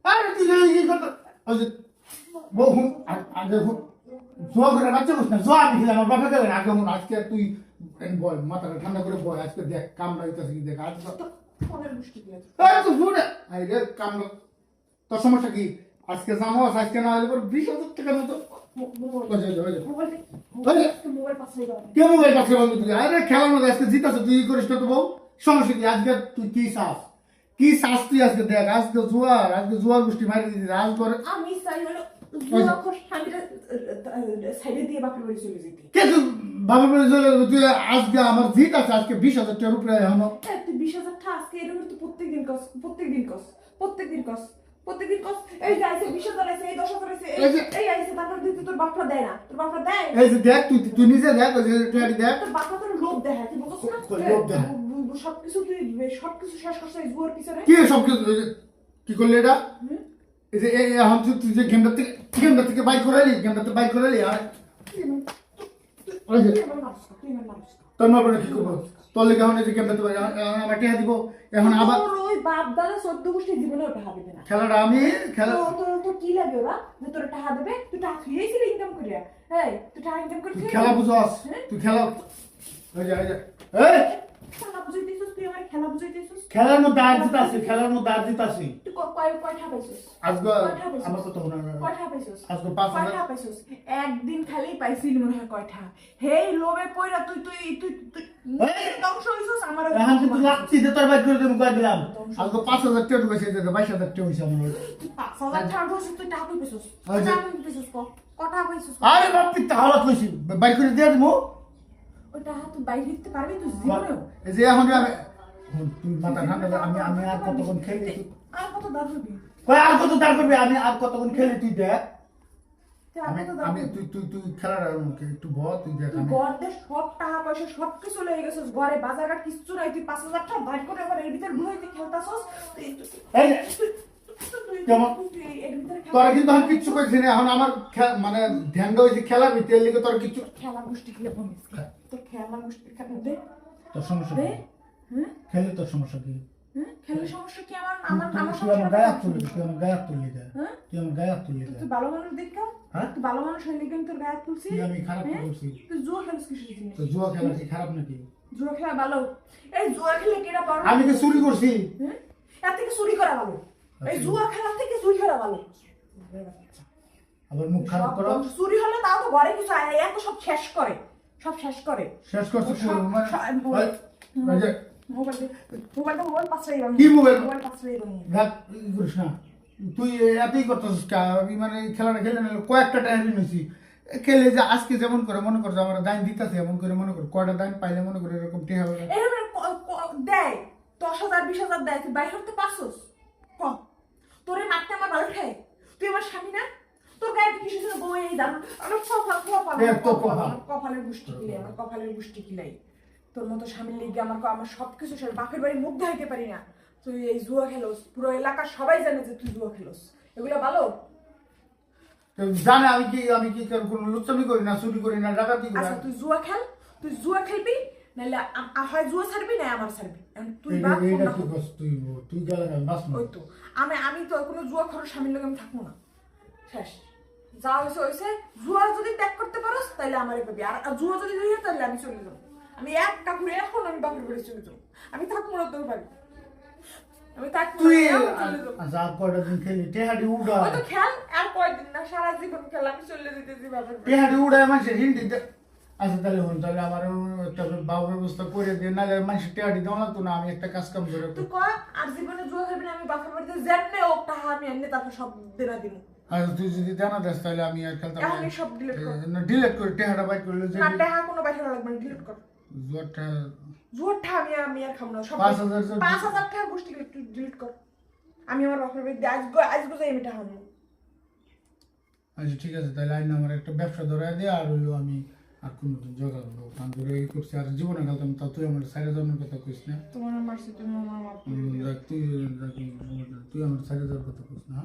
আরে তুই কি করতে ওই যে বহু আগে জোয়া করে বাচ্চা বস না জোয়া দিছিল আমার বাপে গেলে আগে মন আজকে তুই বল মাথাটা ঠান্ডা করে বল আজকে দেখ কামড়া হইতাছে কি দেখ আজ তো ফোনের মুষ্টি দিয়ে এই তো শুনে এই রে কামড়া তোর সমস্যা কি আজকে জানো আজকে না হলে পর 20,000 টাকা মতো মোবাইল পাশে দাও কে মোবাইল পাশে বন্ধ তুই আরে খেলার মধ্যে আজকে জিতাছ তুই করিস না তো বউ সমস্যা কি আজকে তুই কি চাস তুই আজকে দেখ আজকে জোয়ার গোষ্ঠী মারি দিতে আজ করে আমি চাই হলো জুয়া কর শান্তিটা সাইডে দিয়ে বাপের বাড়ি চলে যেতে কে তুই বাবার বাড়ি চলে যাবি তুই আজকে আমার জিত আছে আজকে 20,000 টাকার উপরে এখন তুই 20,000 টাকা আজকে এরকম তো প্রত্যেকদিন কস এই যে আইছে 20,000 আইছে এই 10,000 আইছে এই আইছে তারপর দিতে তোর বাপরা দেয় না তোর বাপরা দেয় এই যে দেখ তুই নিজে দেখ ওই যে টাকা দেখ তোর বাপরা তোর লোভ দেখায় তুই বুঝছ না লোভ দেখায়। সবকিছু শেষ করছিস এই জুয়ার পিছনে কি সব কি করলি এটা এই যে এখন তুই যে গেমটা থেকে বাইক করালি আর ওই যে তুই আমার মানুষ তোর মা বলে কি করবো তোর লেগে এখন এই যে গেমটা আমার টিহা দিব এখন আবার তোর ওই বাপ দাদা 14 গোষ্ঠী জীবনে টাকা দিবে না খেলাটা আমি খেলা তোর কি লাগে ওরা যে তোর টাকা দেবে তুই টাকা খেয়েছিলি ইনকাম করিয়া এই তুই টাকা ইনকাম করে তুই খেলা বুঝাস তুই খেলা এই যে এই খেলা বুঝাইতেছিস তুই আমার খেলা বুঝাইতেছিস খেলার মধ্যে আর জিতাছি তুই কয়টা পাইছিস আজকে আমার কথা শোনা কয়টা পাইছিস আজকে 5,000 কয়টা পাইছিস একদিন খালি পাইছিলি মনে হয় কয়টা হেই লোভে পয়রা তুই ধ্বংস হইছিস আমার এখন কিন্তু লাগছি যে তোর বাইক করে দেবো কই দিলাম আজকে 5,000 টাকা ঢুকেছে যে 22,000 টাকা হইছে আমার 5,000 টাকা হইছে তুই টাকা পাইছিস কটা পাইছিস আরে বাপ তাহলে কইছি বাইক করে দিয়ে দেবো ওটা তুই বাইরে দিতে পারবি তুই জীবনেও এই যে এখন তুই মাথা ঠান্ডা আমি আর কতক্ষণ খেলি আর কত দাম দিবি কই আর কত দাঁড় করবি আমি আর কতক্ষণ খেলি তুই দেখ আমি তুই খেলার একটু বল তুই দেখ আমি ঘরে সব টাকা পয়সা সব কিছু লেগে গেছিস ঘরে বাজারঘাট কিছু নাই তুই 5,000 টাকা বাইর করে আবার এর ভিতর ঘুরাইতে খেলতাছস এই কেমন তোরা কিন্তু আমি কিচ্ছু কইছি না এখন আমার মানে ধ্যানটা হইছে খেলা ভিতরে লিগে তোর কিছু খেলা গোষ্ঠী খেলে বমিস তো খেলা গোষ্ঠী খেলা দে তোর সমস্যা দে কি খেলে তোর সমস্যা কি খেলার সমস্যা কি আমার তুই আমার গায়ে হাত তুললি তুই আমার গায়ে হাত তুললি তুই ভালো মানুষ দেখা হ্যাঁ তুই ভালো মানুষ হইলে কিন্তু তোর গায়ে তুলছি তুই আমি খারাপ করছি তুই জুয়া খেলিস কিসের জন্য তো জুয়া খেলা কি খারাপ নাকি জুয়া খেলা ভালো এই জুয়া খেলে কেডা পারো আমি কি চুরি করছি এর থেকে চুরি করা ভালো এই জুয়া খেলা থেকে চুরি করা ভালো আবার মুখ খারাপ করো চুরি হলে তাও তো ঘরে কিছু আয় এত সব শেষ করে শেষ করছিস মানে মোবাইল পাশে কি মোবাইল পাশে রাত করিস না তুই এতই করতেছিস আমি মানে খেলাটা খেলে না কয়েকটা টাইম নিয়েছি খেলে যে আজকে যেমন করে মনে করছে আমার দাইন দিতেছে এমন করে মনে করে কয়টা দাইন পাইলে মনে করে এরকম টেহা হবে দেয় 10,000 20,000 দেয় তুই বাইরে হতে পারছস কম তোরে মারতে আমার ভালো খায় তুই আমার স্বামী না তোর গায়ে কিছু ছিল বই এই দাম আমার কপালের গুষ্টি কিলাই তোর মতো স্বামীর লিগে আমার সবকিছু শেষ বাপের বাড়ি মুখ দেখাইতে পারি না তুই এই জুয়া খেলোস পুরো এলাকা সবাই জানে যে তুই জুয়া খেলোস এগুলো ভালো জানে আমি কি কোনো লুচ্চামি করি না চুরি করি না ডাকাতি করি আচ্ছা তুই জুয়া খেলবি নাহলে হয় জুয়া ছাড়বি না আমার ছাড়বি তুই তুই গেলে ওই তো আমি তো কোনো জুয়া খরচ স্বামীর লোক আমি থাকবো না শেষ যা হয়েছে জুয়া যদি ত্যাগ করতে পারোস তাহলে আমারই পাবি আর জুয়া যদি ধরে তাহলে আমি চলে যাবো আমি এক কাপড়ে এখন আমি বাপের বাড়ি চলে যাবো আমি থাকবো না তোর বাড়ি আমি তুই যা কয়টা দিন খেলি টেহাডি উড়া ওই তো খেল আর কয়দিন না সারা জীবন খেল আমি চলে যেতেছি বাপের বাড়ি টেহাডি উড়া মানুষের হিন্দি আচ্ছা তাহলে হন তাহলে আমার একটা বাবু ব্যবস্থা করে দিয়ে নাহলে মানুষের টেহাডি দেওয়া লাগতো না আমি একটা কাজ কাম করে তুই কর আর জীবনে জুয়া খেলবি না আমি বাপের বাড়িতে যেমনে ও টাকা আমি এমনি তারপর সব দেনা দিব আর তুই যদি জানা দেস তাহলে আমি আর খেলতাম আমি সব ডিলিট কর না ডিলিট করে টেহাটা বাইর করলে যে না টাকা কোনো বাইরে লাগবে না ডিলিট কর জুয়াটা আমি আর খাবো না সব 5,000 টাকা গোষ্ঠী একটু ডিলিট কর আমি আমার বাপের বাড়িতে আজকে যাই আমি টাকা আনবো আচ্ছা ঠিক আছে তাহলে আইন আমার একটা ব্যবসা ধরাই দিয়ে আর হইলো আমি আর কোনো জোগাড় করবো কারণ ধরে এই করছি আর জীবনে খেলতাম তা তুই আমার সাইডে যাওয়ার কথা কইস না তোমার মারছি তুমি আমার তুই আমার সাইডে যাওয়ার কথা কইস না